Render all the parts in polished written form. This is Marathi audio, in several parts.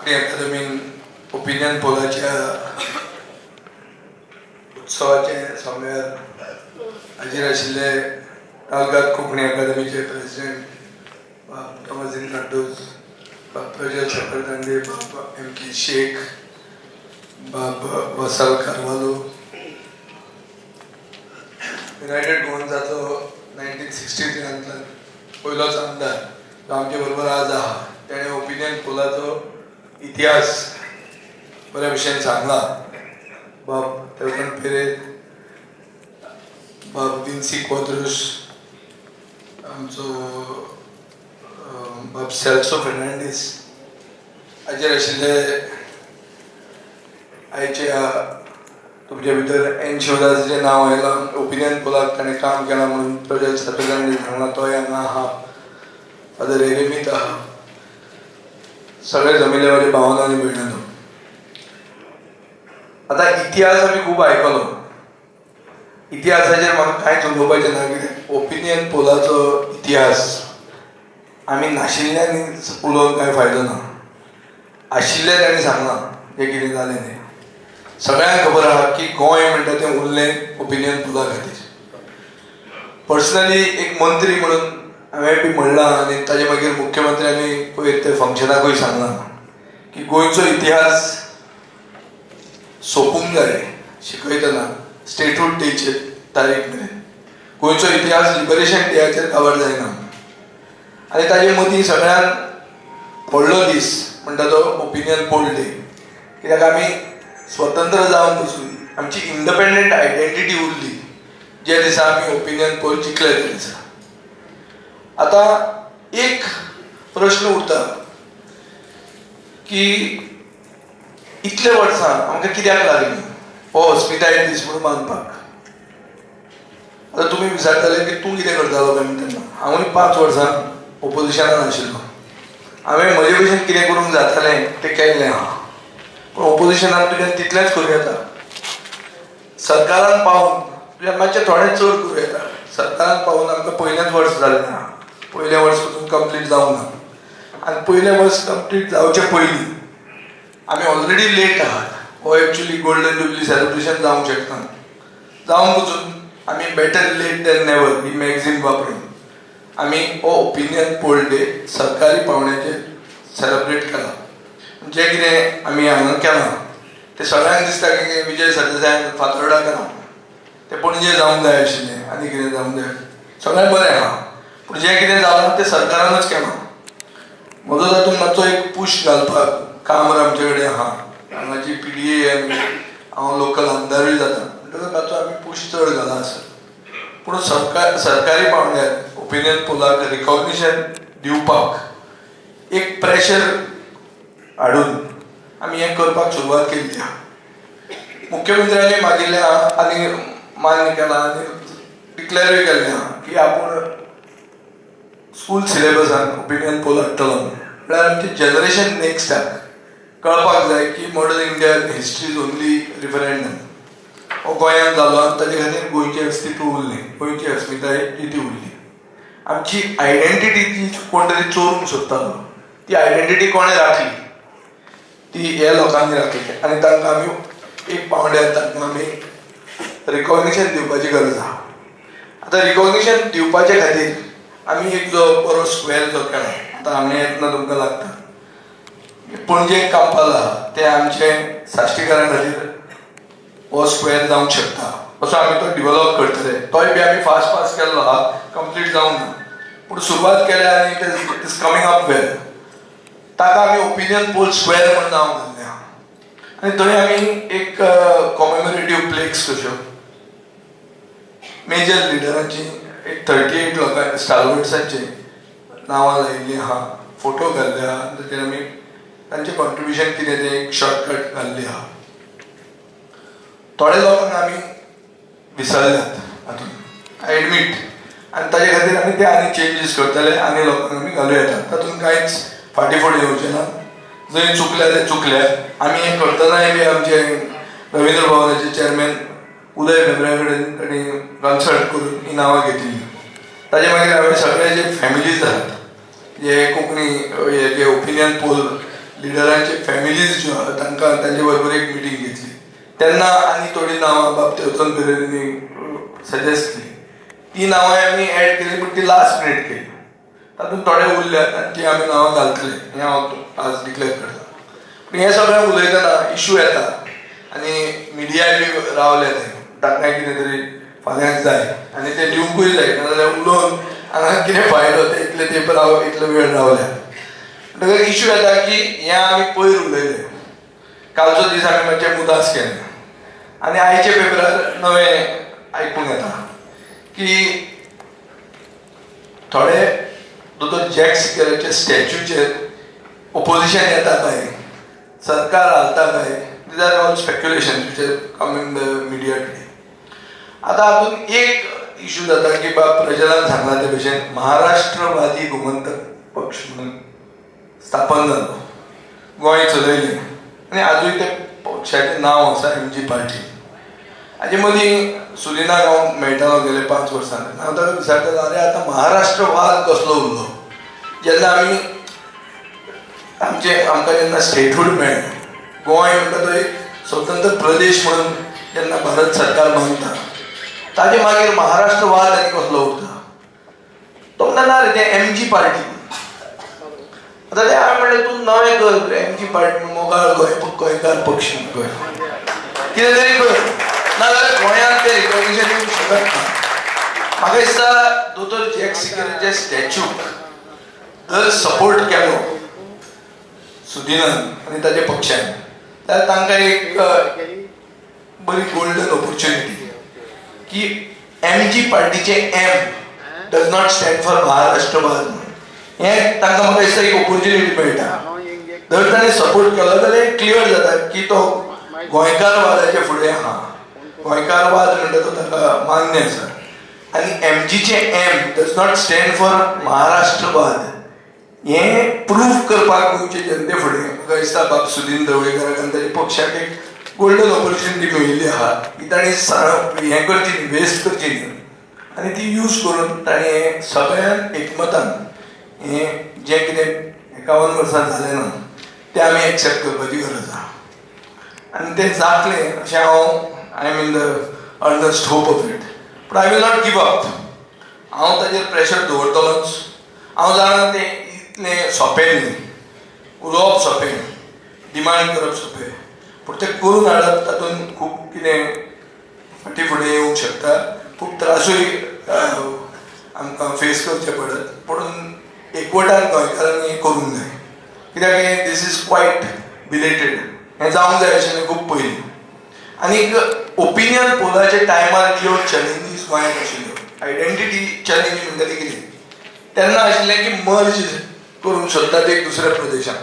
अकादमीन ओपिनियन पोलाच्या उत्सवाचे सौम्यार हाजीर आशिल्ले तालगत कोंकणी अकादमीचे प्रेसिडेंट तमाजीन नाडोज, प्रज्वल चक्रधांडे, एम के शेख, वसाल कारवालो, युनायटेड गोवन्साचो 1963 पयलोच आमदार जो आमचे बरोबर आज आहा. तेणे ओपिनियन पोलाचो इतिहास बऱ्या भशेन सांगला. बाब तेवकन पेरेद, बाब विन्सी क्वाद्रोस, आमचो बाब सेल्सो फेर्नांडीस हाजेर आशिल्ले आयचे तुमचे भितर एन शिवदासचें नांव आयलां. ओपिनियन पोलाक ताणें काम केलां म्हणून प्रज्वल चक्रधांडे सांगला. तोय हांगा आहा. फादर एरेमीत आहा. सगळे जमिल्ले माझे भावना आनी भयणांनो. आता इतिहास आमी खूब आयकलो. इतिहासाचेर म्हाका कांयच उलोवपाचें ना. कितें ओपिनियन पोलाचो इतिहास आमी नाशिल्ल्यांनी उलोवन कांय फायदो ना. आशिल्लें ताणें सांगलां जें कितें जालें तें. सगळ्यांक खबर आहा की गोंय म्हणटा तें उरलें ओपिनियन पोला खातीर. पर्सनली एक मंत्री म्हणून हांवें बी म्हणलां आनी ताजे मागीर मुख्यमंत्र्यांनी पयर ते फंक्शनाकूय सांगलां की गोंयचो इतिहास सोंपूंक जाय शिकयतना स्टेटहूड डेचे तारीख मेरेन. गोंयचो इतिहास लिबरेशन डेयाचेर कवर जायना. आनी ताजे मदीं सगळ्यात व्हडलो दीस म्हणटा तो ओपिनियन पोल डे. कित्याक आमी स्वतंत्र जावन पसून आमची इंडिपेंडंट आयडेंटिटी उरली जे दिसा आमी ओपिनियन पोल जिखले ते दिसा. आता एक प्रश्न उरता की इतले वर्सां आमकां कित्याक लागली हो अस्मिताय दीस म्हणून मानपाक. आता तुमी विचारतले की तूं कितें करतालो काय तेन्ना. हांवूय 5 वर्सां ओपोजिशनान आशिल्लो. हांवें म्हजे भशेन कितें करूंक जातालें तें केल्लें आहा. पूण ओपोजिशनान तुज्यान तितलेंच करूं येता. सरकारान पावून तुज्यान मातशें थोडें चड करूं येता. सरकारान पावून आमकां पयलेंच वर्स जालें ना. पयलें वर्स पसून कंप्लीट जावंक ना. आनी पयलें वर्स कंप्लीट जावचे पयलीं आमी ऑलरेडी लेट आहात. हो एक्चुअली गोल्डन जुबली सेलिब्रेशन जावंक शकता. जावन पसून आमी बेटर लेट दॅन नेवर ही मॅगझीन वापरून आमी हो ओपिनियन पोल डे सरकारी पावण्याचेर सेलिब्रेट केला. जें कितें आमी हांगा केलां तें सगळ्यांक दिसता की विजय सरदेसायान फातोर्डा केलां. तें पणजे जावंक जाय आशिल्लें आनी कितें जावंक जाय. सगळें बरें आहा. पूण जें कितें जालां तें सरकारानच केलां. म्हजो तातूंत मातसो एक पुश घालपाक काम आमचे कडेन आहा. हांगाची PDA हांव लोकल आमदारूय जाता म्हणटकच मातसो आमी पुश चड घाला आसत. पूण सरकारी पावंड्यार ओपिनियन पोलाक रिकॉग्निशन दिवपाक एक प्रेशर हाडून आमी हें करपाक सुरवात केल्ली आहा. मुख्यमंत्र्यांनी मागिल्लें आहा आनी मान्य केलां आनी डिक्लेरूय केल्लें आहा की आपूण स्कूल सिलेबसान ओपिनियन पोल हाडटलो. म्हळ्यार आमचें जनरेशन नेक्स्टाक कळपाक जाय की modern Indian history is only referendum. हो गोंयांत जालो आनी ताचे खातीर गोंयचें अस्तित्व उरलें. गोंयची अस्मिताय कितें उरली. आमची आयडेंटिटी जी कोण तरी चोरूंक सोदतालो ती आयडेंटिटी कोणें राखली ती हे लोकांनी राखली. आनी तांकां आमी एक पावंड्यार तांकां आमी रिकॉग्निशन दिवपाची गरज आहा. आतां रिकॉग्निशन दिवपाचे खातीर आमी एक जो बरो स्क्वेअर जो केला. आतां हांगा येतना तुमकां लागता पणजेक कांपाल आहा तें आमचें साश्टीकारा खातीर हो स्क्वेअर जावंक शकता. असो आमी तो डिवेलॉप करतले. तोय बी आमी फास्ट केल्लो आहा. कंप्लीट जावंक ना पूण सुरवात केल्या आनी इट इज कमिंग अप वेल. ताका आमी ओपिनियन पोल स्क्वेअर म्हूण नांव घाल्लें आहा. आनी थंय आमी एक कॉमेमोरेटीव प्लेक्स कश्यो मेजर लिडरांची एक 38 लोकां स्टालवर्ड्सांची नांवां लायिल्लीं आहा. फोटो घाल्ले आहा. ताचेर आमी तांचें कॉन्ट्रिब्युशन कितें तें एक शॉर्टकट घाल्ली आहा. थोड्या लोकांक आमी विसरल्यात हातूंत आय एडमीट. आनी ताचे खातीर आमी ते आनी चेंजीस करतले आनी लोकांक आमी घालूं येता. तातूंत कांयच फाटीफुडें येवचें ना. जंय चुकल्या तें चुकल्या. आमी हें करतनाय बी आमचे रवींद्र भवनाचे चेअरमॅन उदय भेंब्रे कडेन तांणी कन्सल्ट करून ही नांवां घेतिल्लीं. ताजे मागीर हांवें सगळे जे फॅमिलीज आहात जे कोंकणी हे जे ओपिनियन पोल लिडरांचे फॅमिलीज ज्यो आहा तांकां तांचे बरोबर एक मिटींग घेतली. तेन्ना आनी थोडी नांवां बाब तेवचंद बिरेंनी सजेस्ट केली. ती नांवां आमी एड केली पूण ती लास्ट मिनीट केली. तातूंत थोडे उरल्यात आनी ती आमी नांवां घालतले हें हांव आज डिक्लेअर करता. पूण हें सगळें उलयतना इशू येता आनी मिडियाय बी रावले तांकां कितें तरी फाल्यांच जाय आनी ते दिवंकूय जाय नाजाल्यार उलोवन हांगा कितें फायदो ते इतले तेंप इतलो वेळ रावल्या. म्हणटकच इशू येता की हें आमी पयर उलयलें. कालचो दीस आमी मातशें मुदास केलें आनी आयच्या पेपरार नवें आयकूंक येता की थोडे दोतोर जॅक सिक्वेराच्या स्टॅच्यूचेर ओपोजिशन येता काय सरकार हालता काय. These are all speculation which are coming the media today. आतां हातूंत एक इशू जाता की बाब प्रजलान सांगला ते भशेन महाराष्ट्रवादी गोमंतक पक्ष म्हणून स्थापन जालो, गोंय चलयलें आनी आजूय ते पक्षाचें नांव आसा MG पार्टी. हाजे मदीं सुरिना गांव मेळटालो गेले 5 वर्सांनी. हांव ताका विचारतालो अरे आतां महाराष्ट्रवाद कसलो उरलो. जेन्ना आमी आमकां जेन्ना स्टेटहूड मेळ्ळें, गोंय म्हणटा तो एक स्वतंत्र प्रदेश म्हणून जेन्ना भारत सरकार मानता ताजे मागीर महाराष्ट्रवाद आनी कसलो उरता. तो म्हणटा ना रे ते MG पार्टी. आतां ते हांवें म्हणलें तूं नवें कर MG पार्टी मोगाळ गोंयकार पक्ष कितें तरी कर नाजाल्यार गोंयांत ते रिकॉग्निशन येवंक शकत ना. म्हाका दिसता दोतोर जॅक सिक्वेराचे स्टॅच्यूक जर सपोर्ट केलो सुदिनान आनी ताच्या पक्षान जाल्यार तांकां एक बरी गोल्डन ऑपॉर्च्युनिटी की MG पार्टीचे M does not stand for महाराष्ट्रवाद. हें तांकां म्हाका दिसता एक ऑपॉर्च्युनिटी मेळटा. जर ताणें सपोर्ट केलो जाल्यार क्लियर जाता की तो गोंयकारवादाचे फुडें आहा. गोंयकारवाद म्हणटा तो ताका मान्य आसा आनी MGचे M does not stand for महाराष्ट्रवाद हें प्रूव करपाक गोंयचे जनते फुडें म्हाका दिसता बाब सुदीन ढवळीकाराक आनी ताच्या पक्षाक एक गोल्डन ऑपॉर्च्युनिटी मेळिल्ली आहा की ताणें हें करची न्ही, वेस्ट करची न्ही आनी ती यूज करून ताणें हें सगळ्यान एकमतान हें जें कितें 51 वर्सां जालें ना तें आमी एक्सेप्ट करपाची गरज आहा. आनी तें जातलें अशें I am in the earnest hope of it. पूण I will not give up. हांव ताजेर प्रेशर दवरतलोच. हांव जाणा तें इतलें सोंपें न्ही, उलोवप सोंपें, डिमांड करप सोंपें, पूण तें करून हाडप तातूंत खूब कितें फाटीं फुडें येवंक शकता. खूब त्रासूय आमकां फेस करचे पडत. पूण एकवटान गोंयकारांनी हें करूंक जाय कित्याक हें दीस इज क्वायट बिलेटेड. हें जावंक जाय आशिल्लें खूब पयलीं. आनीक ओपिनियन पोलाच्या टायमार ज्यो चॅलेंजीस गोंयांत आशिल्ल्यो आयडेंटिटी चॅलेंज म्हणटाली कितें तेन्ना आशिल्लें की मर्ज करूंक सोदतात एक दुसऱ्या प्रदेशांत.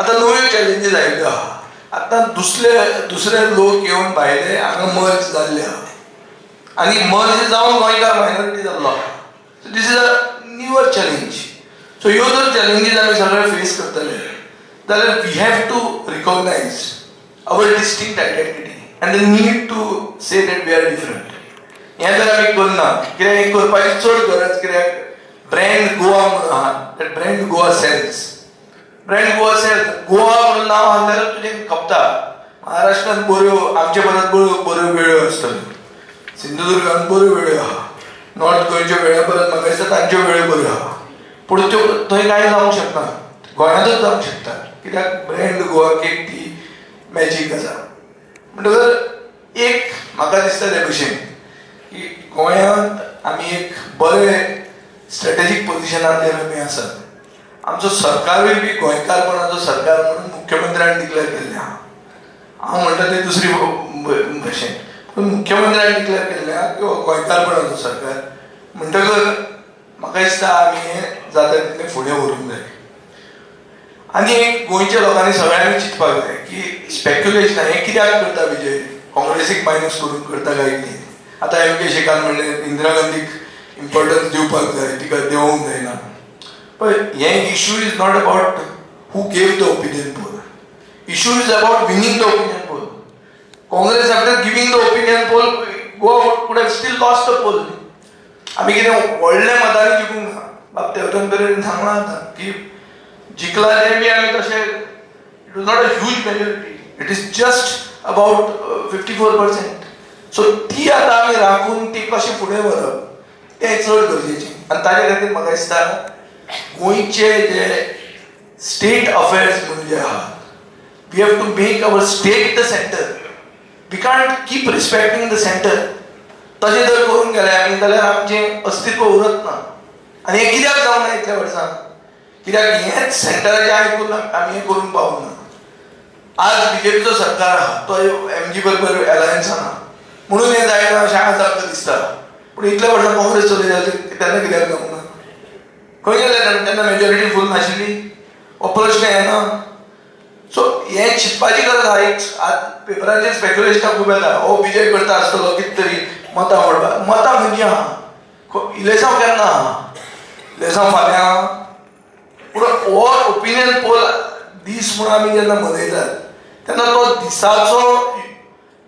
आतां नव्यो चॅलेंजीस आयिल्ल्यो आहा. आतां दुसरे लोक येवन भायले हांगा मर्ज जाल्ले आहा आनी मर्ज जावन गोंयकार मायनॉरिटी जाल्लो आहा. So this is a newer challenge. So ह्यो जर चॅलेंजीस आमी सगळे फेस करतले जाल्यार we have to recognise our distinctive identity and the need to say that we are different. हें जर आमी करना कित्याक हें करपाची चड गरज कित्याक ब्रँड गोवा म्हणून आहा. That brand Goa sells. Brand Goa sells. Goa म्हणून नांव आहा जाल्यार तुजें खपता. महाराष्ट्रांत बऱ्यो आमचे परस बऱ्यो वेळो आसतल्यो. सिंधुदुर्गांत बऱ्यो वेळो आहा. नॉर्थ गोंयच्यो वेळा परस म्हाका दिसता तांच्यो वेळो बऱ्यो आहा. पूण त्यो थंय कांय जावंक शकना. गोंयांतूच जावंक शकता कित्याक ब्रँड गोवाक एक ती मॅजीक आसा. म्हणटकर एक म्हाका दिसता ते भशेन की गोंयांत आमी एक बरें स्ट्रेटेजीक पोजिशनाचेर आमी आसात. आमचो सरकारूय बी गोंयकारपणाचो सरकार म्हणून मुख्यमंत्र्यान डिक्लेअर केल्लें आहा. हांव म्हणटा तें दुसरी भशेन पूण मुख्यमंत्र्यान डिक्लेअर केल्लें आहा की गोंयकारपणाचो सरकार. म्हणटकर म्हाका दिसता आमी हें जाता तितलें फुडें व्हरूंक जाय. आनी गोंयच्या लोकांनी सगळ्यांनी चिंतपाक जाय की स्पेक्युलेशन हें कित्याक करता विजय काँग्रेसीक मायनस करून करता काय कितें. आतां MK शेखान म्हणलें इंदिरा गांधीक इम्पॉर्टन्स दिवपाक जाय तिका देवूंक जायना. पण हें issue is not about who gave the opinion poll. Issue is about winning the opinion poll. Congress after giving the opinion poll Goa could have still lost the poll. आमी कितें व्हडल्या मतांनी जिखूंक ना. बाब तेवटेन कडेन सांगलां आतां की जिखला ते बी आमी तशें It was not a huge majority. It is just about 54%. So ती आतां आमी राखून ती कशी फुडें व्हरप तें चड गरजेचें. आनी ताचे खातीर म्हाका दिसता गोंयचे जे स्टेट अफेर्स म्हणून जे आहा, we have to make our state the centre. We can't keep respecting the centre. तशें जर करून गेले आमी जाल्यार आमचें अस्तित्व उरत ना. आनी हें कित्याक जावना इतल्या वर्सां? कित्याक हेंच सेंटराचें आयकून आमी हें करून पावूंक ना. आज बीजेपीचो सरकार आहा तो एमजी बरोबर एलायन्सान आहा म्हणून हें जायना अशें आज आमकां दिसता. पूण इतल्या वर्सां काँग्रेस चलयली जाल्यार तेन्ना कित्याक जावंक ना? खंय गेले तेन्ना मेजॉरिटी फूल नाशिल्ली? हो प्रश्न येना. सो हें चिंतपाची गरज आहा. एक आज पेपराचेर स्पेक्युलेशनां खूब येता, हो विजय करता आसतलो कितें तरी मतां वाडपाक. मतां खंयची आहा? इलेक्शन केन्ना आहा? इलेक्शन फाल्यां आहा. पूण हो ओपिनियन पोल दीस म्हणून आमी जेन्ना मनयतात तेन्ना तो दिसाचो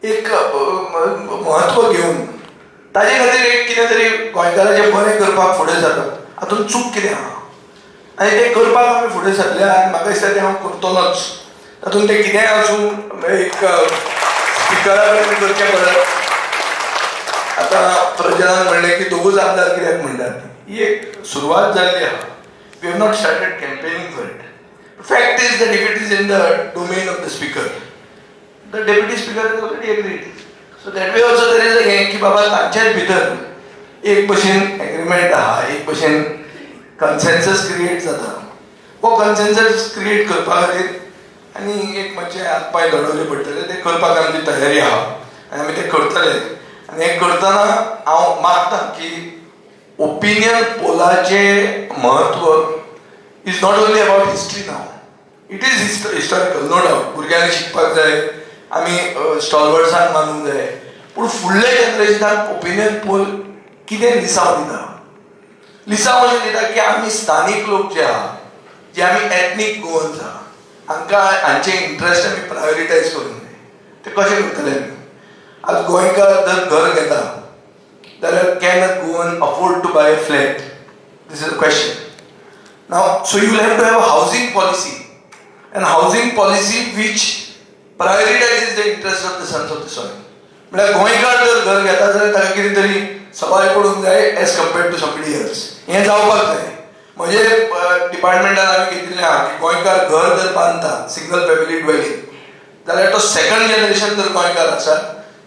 एक म्हत्व घेवन ताजे खातीर एक कितें तरी गोंयकाराचें बरें करपाक फुडें सरप, हातूंत चूक कितें आहा? आनी तें करपाक आमी फुडें सरल्या आनी म्हाका दिसता तें हांव करतलोच. तातूंत तें कितेंय आसूं, एक स्पिकरा कडेन करचें परत. आतां प्रजलान म्हणलें की दोगूच आमदार कित्याक म्हणटात, ही एक सुरवात जाल्ली आहा. We have not started campaigning for it. Fact is that if it is in the domain of the speaker, the deputy speaker has already agreed. So that way also there is a की बाबा तांच्याच भितर एक भशेन एग्रीमेंट आहा, एक भशेन कन्सेन्सस क्रिएट जाता. हो कन्सेन्सस क्रिएट करपा खातीर आनी एक मातशें हात पांय धडोवचे पडटले. तें करपाक आमची तयारी आहा आनी आमी तें करतले. आनी हें करतना हांव मागतां की ओपिनियन पोलाचें म्हत्व is not only about history now. It is historical, no doubt. भुरग्यांनी शिकपाक जाय, आमी स्टॉलवर्ड्सांक मानूंक जाय. पूण फुडल्या जनरेशनाक ओपिनियन पोल कितें लिसांव दिता? लिसांव अशें दिता की आमी स्थानीक लोक जे आहा, जे आमी एथनीक गोवन्स आहा, हांकां हांचे इंट्रस्ट आमी प्रायोरिटायज करूंक जाय. ते कशें करतले? आज गोंयकार जर घर घेता जाल्यार can a Goan afford to buy a flat? This is a question. Now, so you will have to have a housing policy, and housing policy which prioritizes the interest of the sons of the soil. म्हळ्यार गोंयकार जर घर घेता जाल्यार ताका कितें तरी सवाय पडूंक जाय as compared to somebody else. हें जावपाक जाय. म्हजे डिपार्टमेंटान आमी घेतिल्लें आहा की गोंयकार घर जर बांदता सिंगल फॅमिली ड्वेलिंग जाल्यार तो सेकंड जनरेशन जर गोंयकार आसा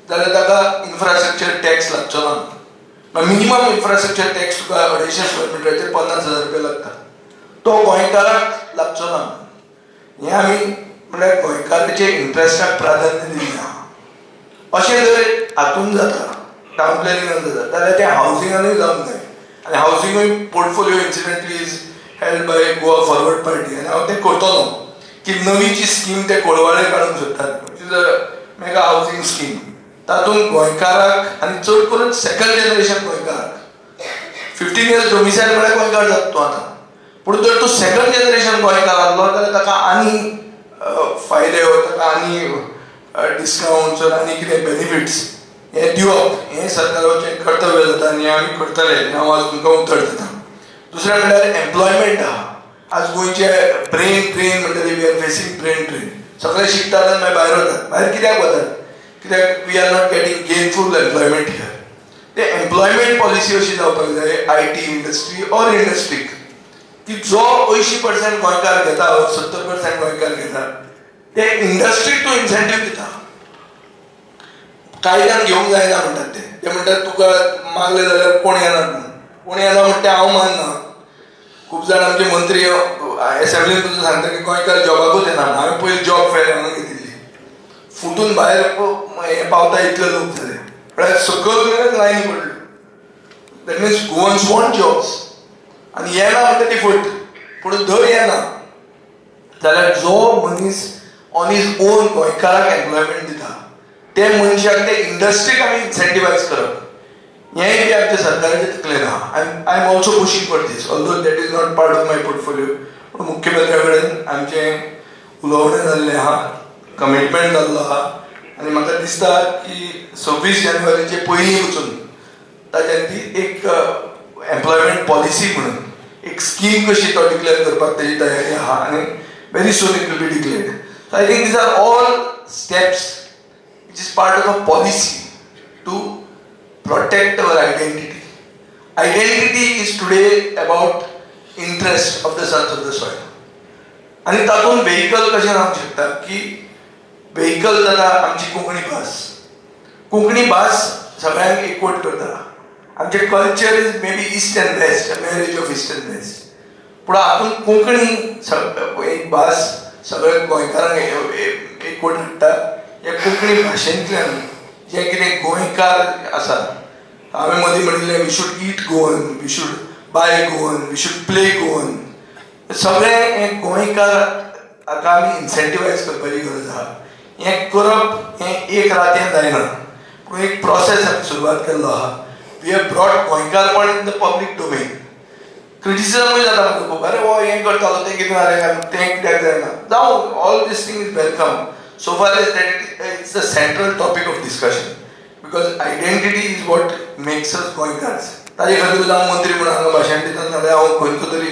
जाल्यार ताका इन्फ्रास्ट्रक्चर टॅक्स लागचो ना. मिनिमम इन्फ्रास्ट्रक्चर टॅक्स तुका 250 स्क्वेअर मिटराचेर 50,000 रुपया लागता. तो गोंयकाराक लागचो ना. हें आमी म्हळ्यार गोंयकाराचे इंट्रस्टाक प्राधान्य दिना. अशें जर हातूंत जाता, टावन प्लॅनिंगान जाता जाल्यार तें हावजिंगानूय जावंक जाय. आनी हावजिंगूय portfolio incidentally is held by Goa Forward Party. आनी हांव तें करतलो की नवी जी स्कीम ते कोळवाळे काडूंक सोदतात, is a mega housing scheme. तातूंत गोंयकाराक आनी चड करून सेकंड जनरेशन गोंयकाराक 15 इयर्स डोमिसायल म्हळ्यार गोंयकार जाता तूं आतां. पूण जर तूं सेकंड जनरेशन गोंयकार आसलो जाल्यार ताका आनी फायदे, ताका आनी डिस्कावंट्स आनी कितें बेनिफिट्स हें दिवप हें सरकाराचें कर्तव्य जाता आनी आमी करतले. हांव आज तुमकां उतर दिता. दुसरें म्हणल्यार एम्प्लॉयमेंट आहा. आज गोंयचे ब्रेन ड्रेन म्हणटरी we are facing brain drain. सगळे शिकतात आनी मागीर भायर वतात. भायर कित्याक वतात? कित्याक we are not getting gainful employment here. ते एम्प्लॉयमेंट पॉलिसी अशी जावपाक जाय IT इंडस्ट्री ऑर इंडस्ट्रीक की जो 80% गोंयकार घेता, 70% गोंयकार घेता, ते इंडस्ट्रीक तूं इन्सेंटीव दिता. कायद्यान घेवंक जायना म्हणटात ते म्हणटात तुका मागले जाल्यार कोण येनात म्हणून. कोण येना म्हणटा तें हांव मानना. खूब जाण आमचे मंत्री एसेंब्लीन तुका सांगता की गोंयकार जॉबाकूच येना. हांवें पयलीं जॉब फेर हांगा घेतिल्ली, फुटून भायर हें पावता इतले लोक जाले. म्हळ्यार सकयल लायनी पडल्यो. That means Goans want jobs. आनी येना म्हणटा ती फट. पूण धर येना जाल्यार जो मनीस ऑन इज ओन गोंयकाराक एम्प्लॉयमेंट दिता ते मनशाक ते इंडस्ट्रीक आमी इन्सेंटिवायज करप, हेंय बी आमच्या सरकाराचें तकलेन आहा. I am also pushing for this, although that is not part of my portfolio. पूण मुख्यमंत्र्या कडेन आमचें उलोवणें जाल्लें आहा, कमिटमेंट जाल्लो आहा. आनी म्हाका दिसता की 26 जानेवारीचे पयलीं वचून ताच्यान ती एक एम्प्लॉयमेंट पॉलिसी म्हणून एक स्कीम कशी तो डिक्लेअर करपाक तेजी तयारी आहा. आनी very soon it will be declared. So I think these are all steps which is part of a policy to protect our identity. Identity is today about interest of the sons of the soil. आणि तातून व्हेकल कशें जावंक शकता की व्हेकल जाता आमची कोंकणी भास सगळ्यांक एकवट करता. आमचे culture is may be east and west, marriage of east and west. पूण हातून कोंकणी एक भास सगळ्या गोंयकारांक एकवट हाडटा. ह्या कोंकणी भाशेंतल्यान जे कितें गोंयकार आसा, हांवें मदीं म्हणिल्लें we should eat Goan, we should buy Goan, we should play Goan. सगळें हें गोंयकार आमी इन्सेंटिवायज करपाची गरज आहा. हें करप हें एक रातयेन जायना, पूण एक प्रोसेस आमी सुरवात केल्लो आहा. वी हॅव ब्रॉट गोंयकारपण इन द पब्लीक डोमेन. क्रिटिसिजमूय जाता म्हाका, अरे हो हें करतालो तें कितें जालें, तें कित्याक जायना. जावं, all these thing is welcome so far as that it's the central topic of discussion, because identity is what makes us गोंयकार्स. ताजे खातीर हांव मंत्री म्हणून हांगा भाशण दिता नाल्यार हांव खंयचो तरी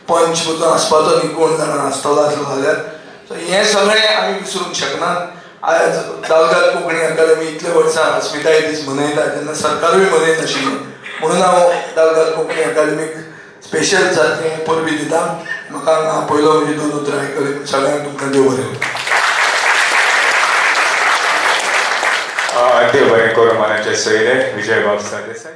पंच वचून आसपाचो न्ही, कोण जाणा आसतलो आसलो जाल्यार. सो हें सगळें आमी विसरूंक शकनात. आयज दालगार कोंकणी अकादेमी इतले वर्सां अस्मिताय दीस मनयता जेन्ना सरकारूय मनयनाशिल्लें, म्हणून हांव दालगार कोंकणी अकादेमीक स्पेशल जातलें परबी दिता. म्हाका हांगा पयलो म्हणजे 2 उतरां आयकली. सगळ्यांक तुमकां देव बरें करूं. देव बरें करूं. मनाचे सोयरे विजय बाब सरदेसाय.